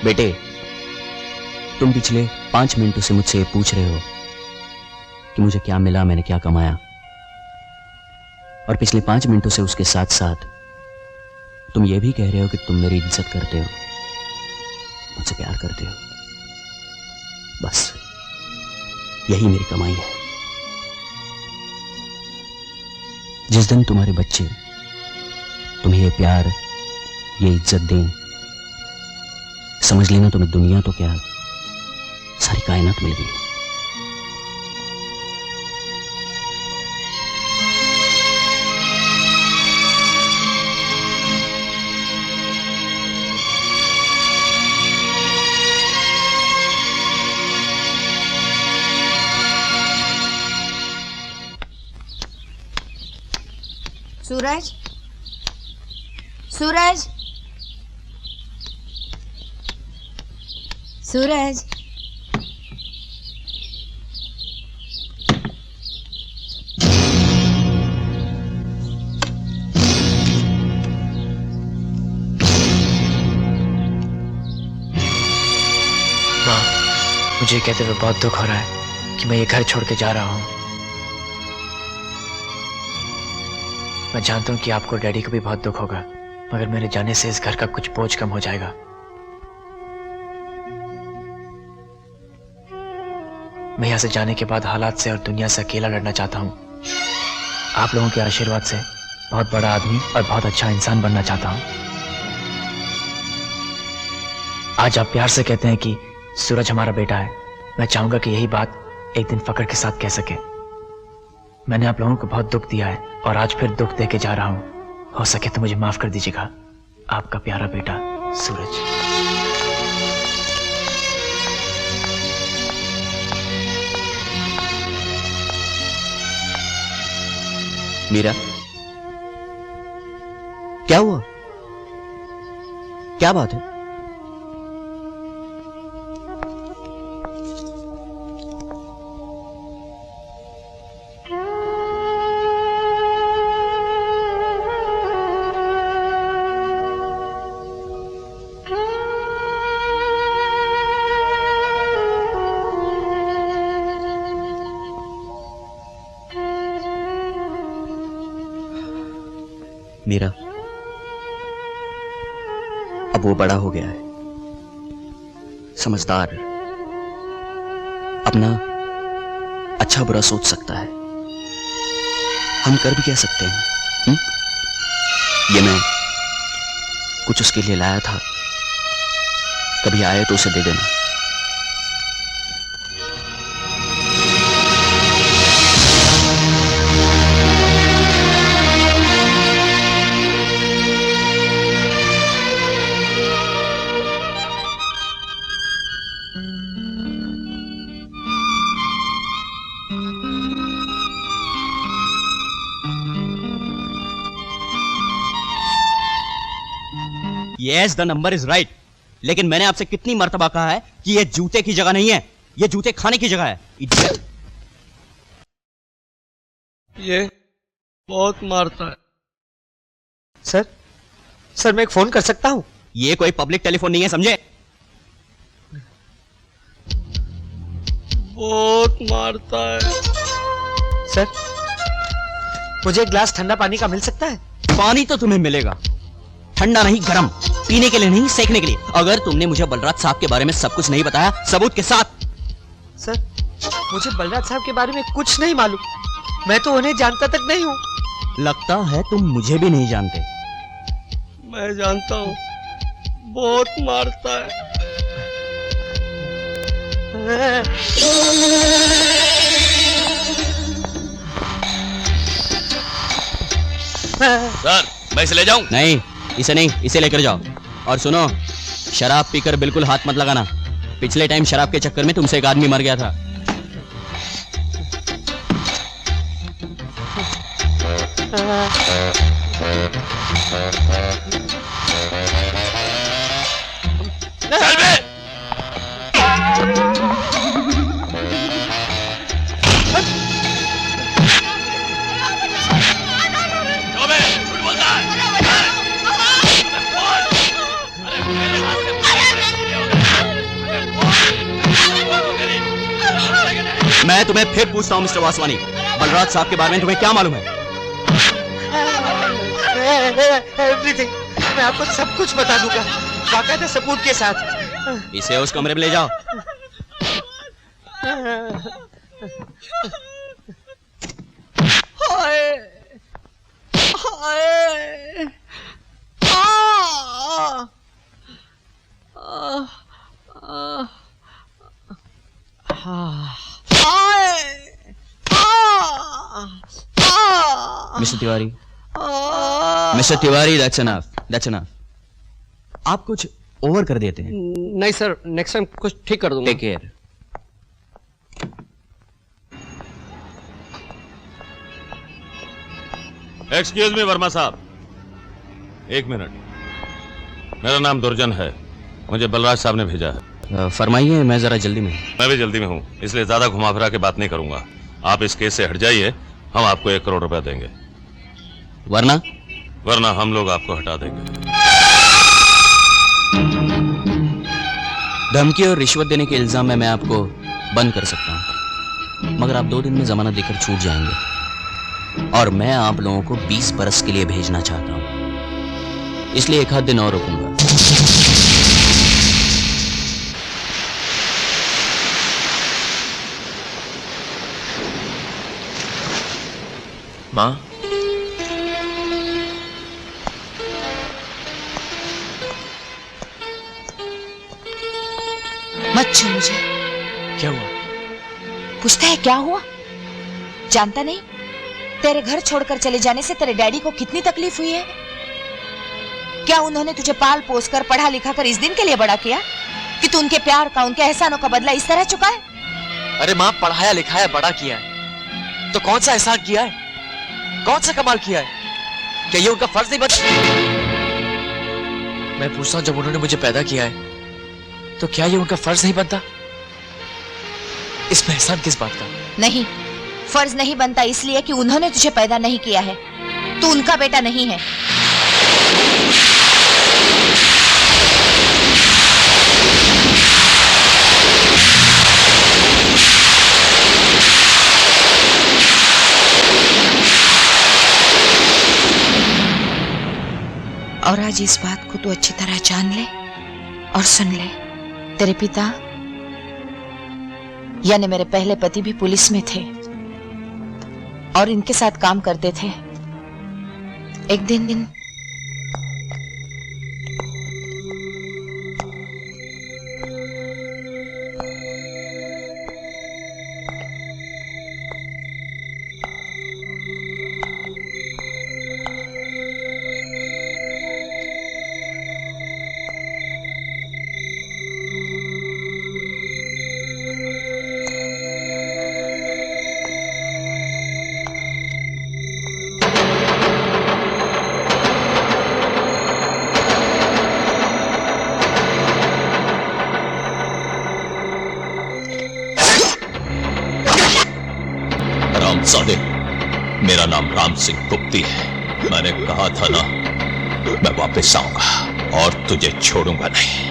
बेटे, तुम पिछले 5 मिनटों से मुझसे ये पूछ रहे हो कि मुझे क्या मिला, मैंने क्या कमाया, और पिछले 5 मिनटों से उसके साथ साथ तुम ये भी कह रहे हो कि तुम मेरी इज्जत करते हो, मुझसे प्यार करते हो। बस यही मेरी कमाई है। जिस दिन तुम्हारे बच्चे तुम्हें ये प्यार, ये इज्जत दें, समझ लेना तुम्हें दुनिया तो क्या, सारी कायनात मिल गई। सूरज, सूरज, सूरज। माँ, मुझे कहते हुए बहुत दुख हो रहा है कि मैं ये घर छोड़ के जा रहा हूँ। मैं जानता हूँ कि आपको डैडी को भी बहुत दुख होगा, मगर मेरे जाने से इस घर का कुछ बोझ कम हो जाएगा। मैं यहाँ से जाने के बाद हालात से और दुनिया से अकेला लड़ना चाहता हूँ। आप लोगों के आशीर्वाद से बहुत बड़ा आदमी और बहुत अच्छा इंसान बनना चाहता हूँ। आज आप प्यार से कहते हैं कि सूरज हमारा बेटा है। मैं चाहूंगा कि यही बात एक दिन फक्र के साथ कह सके। मैंने आप लोगों को बहुत दुख दिया है और आज फिर दुख दे के जा रहा हूं। हो सके तो मुझे माफ कर दीजिएगा। आपका प्यारा बेटा सूरज। मीरा, क्या हुआ? क्या बात है? मीरा, अब वो बड़ा हो गया है, समझदार, अपना अच्छा बुरा सोच सकता है। हम कर भी कह सकते हैं। ये मैं कुछ उसके लिए लाया था, कभी आए तो उसे दे देना। Yes, the number is right. लेकिन मैंने आपसे कितनी मर्तबा कहा है कि ये जूते की जगह नहीं है, ये जूते खाने की जगह है। ये बहुत मारता है। सर मैं एक फोन कर सकता हूं? ये कोई पब्लिक टेलीफोन नहीं है, समझे? बहुत मारता है। सर, मुझे एक गिलास ठंडा पानी का मिल सकता है? पानी तो तुम्हें मिलेगा, ठंडा नहीं, गरम, पीने के लिए नहीं, सेकने के लिए। अगर तुमने मुझे बलराज साहब के बारे में सब कुछ नहीं बताया, सबूत के साथ। सर, मुझे बलराज साहब के बारे में कुछ नहीं मालूम। मैं तो उन्हें जानता तक नहीं हूँ। लगता है तुम मुझे भी नहीं जानते। मैं जानता हूँ, बहुत मारता है। सर, मैं इसे ले जाऊं? नहीं, इसे नहीं, इसे लेकर जाओ। और सुनो, शराब पीकर बिल्कुल हाथ मत लगाना। पिछले टाइम शराब के चक्कर में तुमसे एक आदमी मर गया था। चल बे! मैं तुम्हें फिर पूछता हूँ मिस्टर वासवानी, बलराज साहब के बारे में तुम्हें क्या मालूम है? एवरीथिंग, मैं आपको सब कुछ बता दूंगा, बाकायदा सबूत के साथ। इसे उस कमरे में ले जाओ। Mister Tiwari, that's enough. आप कुछ ओवर कर देते हैं। नहीं सर, नेक्स्ट टाइम कुछ ठीक कर दूंगा। Take care. Excuse me Varma साहब, एक मिनट। मेरा नाम दुर्जन है, मुझे बलराज साहब ने भेजा है। फरमाइए, मैं जरा जल्दी में हूं। मैं भी जल्दी में हूँ, इसलिए ज्यादा घुमा फिरा के बात नहीं करूंगा। आप इस केस से हट जाइए, हम आपको 1 करोड़ रुपया देंगे। वरना हम लोग आपको हटा देंगे। धमकी और रिश्वत देने के इल्जाम में मैं आपको बंद कर सकता हूं, मगर आप 2 दिन में जमानत देकर छूट जाएंगे, और मैं आप लोगों को 20 बरस के लिए भेजना चाहता हूं, इसलिए 1 आध दिन और रुकूंगा। माँ, मत छू मुझे। क्या हुआ? पूछता है क्या हुआ? जानता नहीं तेरे घर छोड़कर चले जाने से तेरे डैडी को कितनी तकलीफ हुई है? क्या उन्होंने तुझे पाल पोस कर पढ़ा लिखा कर इस दिन के लिए बड़ा किया कि तू उनके प्यार का, उनके एहसानों का बदला इस तरह चुकाए? अरे माँ, पढ़ाया लिखाया बड़ा किया है तो कौन सा एहसान किया है, कौन सा कमाल किया है? क्या ये उनका फर्ज नहीं बनता? मैं पूछता हूँ, जब उन्होंने मुझे पैदा किया है तो क्या ये उनका फर्ज नहीं बनता? इसमें एहसान किस बात का? नहीं, फर्ज नहीं बनता इसलिए कि उन्होंने तुझे पैदा नहीं किया है, तू उनका बेटा नहीं है। और आज इस बात को तू अच्छी तरह जान ले और सुन ले। तेरे पिता यानी मेरे पहले पति भी पुलिस में थे और इनके साथ काम करते थे। एक दिन सादे, मेरा नाम राम सिंह गुप्ती है। मैंने कहा था ना, मैं वापस आऊंगा और तुझे छोड़ूंगा नहीं।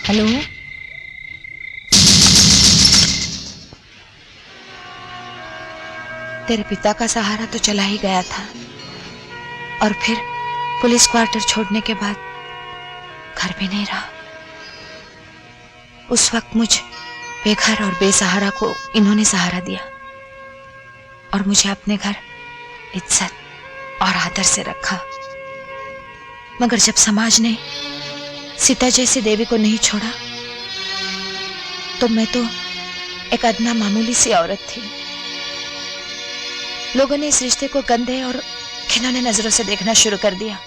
हेलो, तेरे पिता का सहारा तो चला ही गया था और फिर पुलिस क्वार्टर छोड़ने के बाद घर भी नहीं रहा। उस वक्त मुझे बेघर और बेसहारा को इन्होंने सहारा दिया और मुझे अपने घर इज्जत और आदर से रखा। मगर जब समाज ने सीता जैसी देवी को नहीं छोड़ा तो मैं तो एक अदना मामूली सी औरत थी। लोगों ने इस रिश्ते को गंदे और घिनौने नजरों से देखना शुरू कर दिया।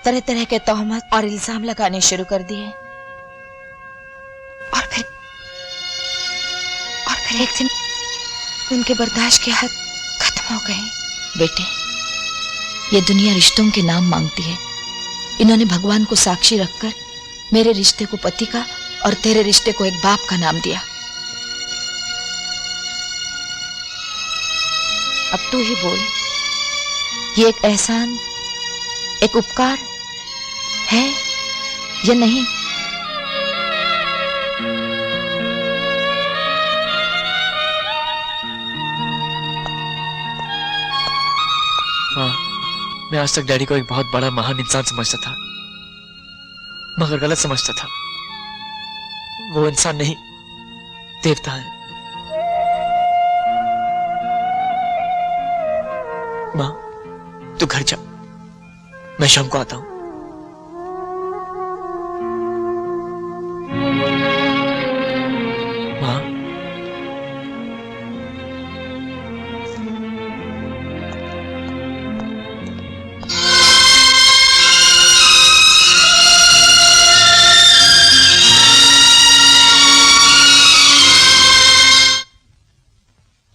तरह तरह के तोहमत और इल्जाम लगाने शुरू कर दिए और फिर एक दिन उनके बर्दाश्त के हद खत्म हो गए। बेटे, ये दुनिया रिश्तों के नाम मांगती है इन्होंने भगवान को साक्षी रखकर मेरे रिश्ते को पति का और तेरे रिश्ते को एक बाप का नाम दिया। अब तू ही बोल, ये एक एहसान, एक उपकार है या नहीं? माँ, मैं आज तक डैडी को एक बहुत बड़ा महान इंसान समझता था, मगर गलत समझता था। वो इंसान नहीं, देवता है। माँ, तू घर जा, मैं शाम को आता हूं। माँ,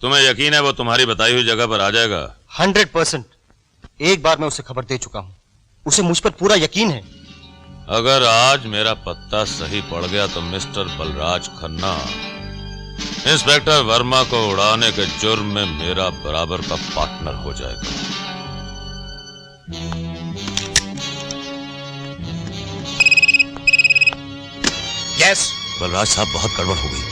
तुम्हें यकीन है वो तुम्हारी बताई हुई जगह पर आ जाएगा? 100%। एक बार मैं उसे खबर दे चुका हूं, उसे मुझ पर पूरा यकीन है। अगर आज मेरा पत्ता सही पड़ गया तो मिस्टर बलराज खन्ना इंस्पेक्टर वर्मा को उड़ाने के जुर्म में मेरा बराबर का पार्टनर हो जाएगा। यस बलराज साहब, बहुत गड़बड़ हो गई।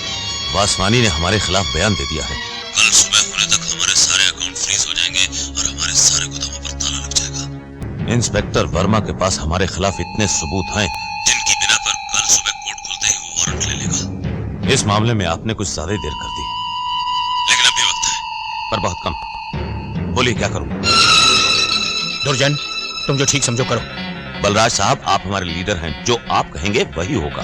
वासवानी ने हमारे खिलाफ बयान दे दिया है। कल सुबह होने तक हमारे सारे अकाउंट फ्रीज हो जाएंगे और हमारे सारे गोदामों पर ताला लग जाएगा। इंस्पेक्टर वर्मा के पास हमारे खिलाफ इतने सबूत हैं जिनकी बिना पर कल सुबह कोर्ट खुलते ही वो वारंट ले लेगा। इस मामले में आपने कुछ ज्यादा ही देर कर दी, लेकिन अभी वक्त है, पर बहुत कम। बोलिए क्या करूं? दुर्जन, तुम जो ठीक समझो करो। बलराज साहब, आप हमारे लीडर हैं, जो आप कहेंगे वही होगा।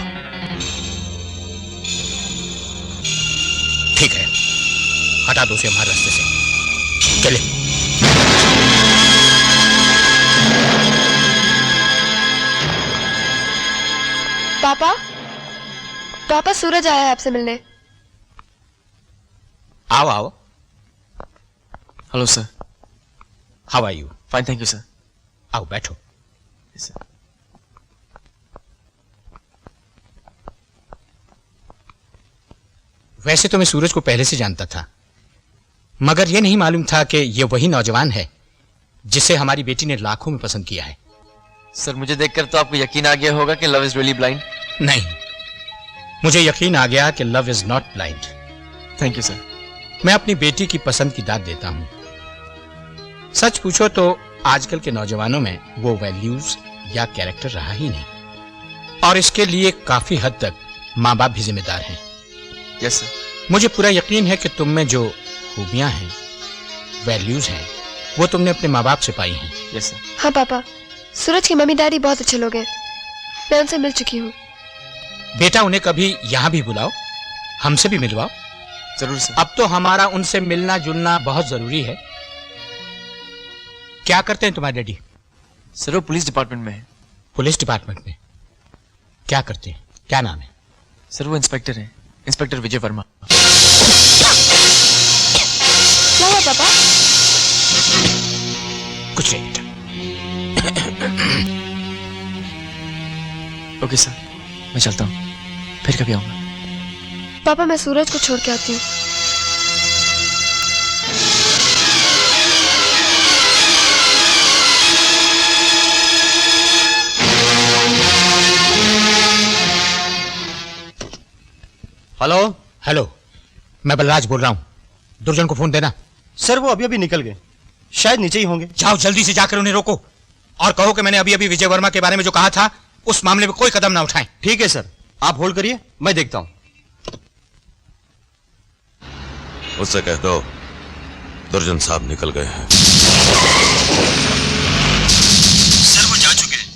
ठीक है, हटा दो उसे हमारे रास्ते से। चले। पापा, पापा सूरज आया है आपसे मिलने। आओ आओ। Hello sir. How are you? Fine, thank you sir. आओ बैठो। Yes, sir. वैसे तो मैं सूरज को पहले से जानता था, मगर यह नहीं मालूम था कि यह वही नौजवान है जिसे हमारी बेटी ने लाखों में पसंद किया है। सर, मुझे देखकर तो आपको यकीन आ गया होगा कि लव इज रियली ब्लाइंड। नहीं, मुझे यकीन आ गया कि love is not blind. Thank you sir. मैं अपनी बेटी की पसंद की दाद देता हूं। सच पूछो तो आजकल के नौजवानों में वो वैल्यूज या कैरेक्टर रहा ही नहीं, और इसके लिए काफी हद तक माँ बाप भी जिम्मेदार हैं। Yes sir. मुझे पूरा यकीन है कि तुम में जो खूबियां हैं, वैल्यूज हैं, वो तुमने अपने माँ बाप से पाई हैं। Yes sir. हाँ पापा, सूरज की मम्मी डैडी बहुत अच्छे लोग हैं, मैं उनसे मिल चुकी हूँ। बेटा, उन्हें कभी यहाँ भी बुलाओ, हमसे भी मिलवाओ। जरूर सर। अब तो हमारा उनसे मिलना जुलना बहुत जरूरी है। क्या करते हैं तुम्हारे डैडी? सर, वो पुलिस डिपार्टमेंट में है। पुलिस डिपार्टमेंट में क्या करते हैं? क्या नाम है? सर, वो इंस्पेक्टर है, इंस्पेक्टर विजय वर्मा। क्या हुआ पापा? कुछ नहीं बेटा। ओके सर, मैं चलता हूँ, फिर कभी आऊंगा। पापा, मैं सूरज को छोड़ के आती हूँ। हेलो। हेलो, मैं बलराज बोल रहा हूँ। दुर्जन को फोन देना। सर, वो अभी अभी निकल गए, शायद नीचे ही होंगे। जाओ जल्दी से जाकर उन्हें रोको और कहो कि मैंने अभी अभी विजय वर्मा के बारे में जो कहा था उस मामले में कोई कदम ना उठाएं। ठीक है सर, आप होल्ड करिए, मैं देखता हूं। उससे कह दो दुर्जन साहब निकल गए हैं। सर, वो जा चुके हैं।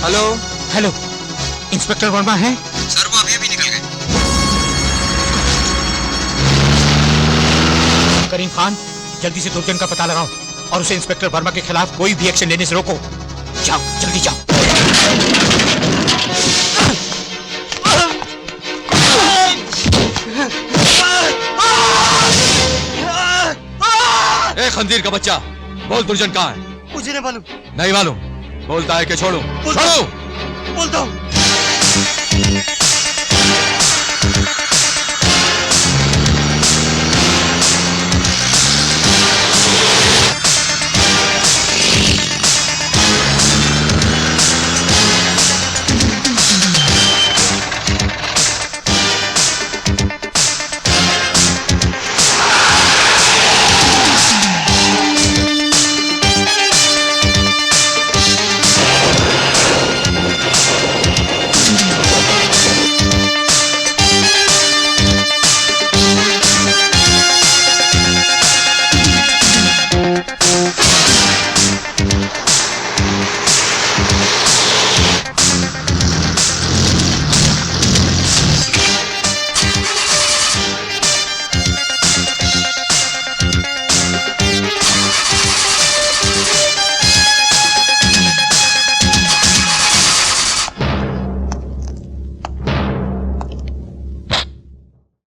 हेलो। हेलो, इंस्पेक्टर वर्मा हैं? सर, वो अभी अभी निकल गए। करीम खान, जल्दी से दुर्जन का पता लगाओ और उसे इंस्पेक्टर वर्मा के खिलाफ कोई भी एक्शन लेने से रोको। जाओ, जल्दी जाओ। खंजीर का बच्चा, बोल दुर्जन कहाँ है? मुझे नहीं मालूम। नहीं मालूम? बोलता है कि छोड़ूं? छोड़ूं? बोलता हूँ।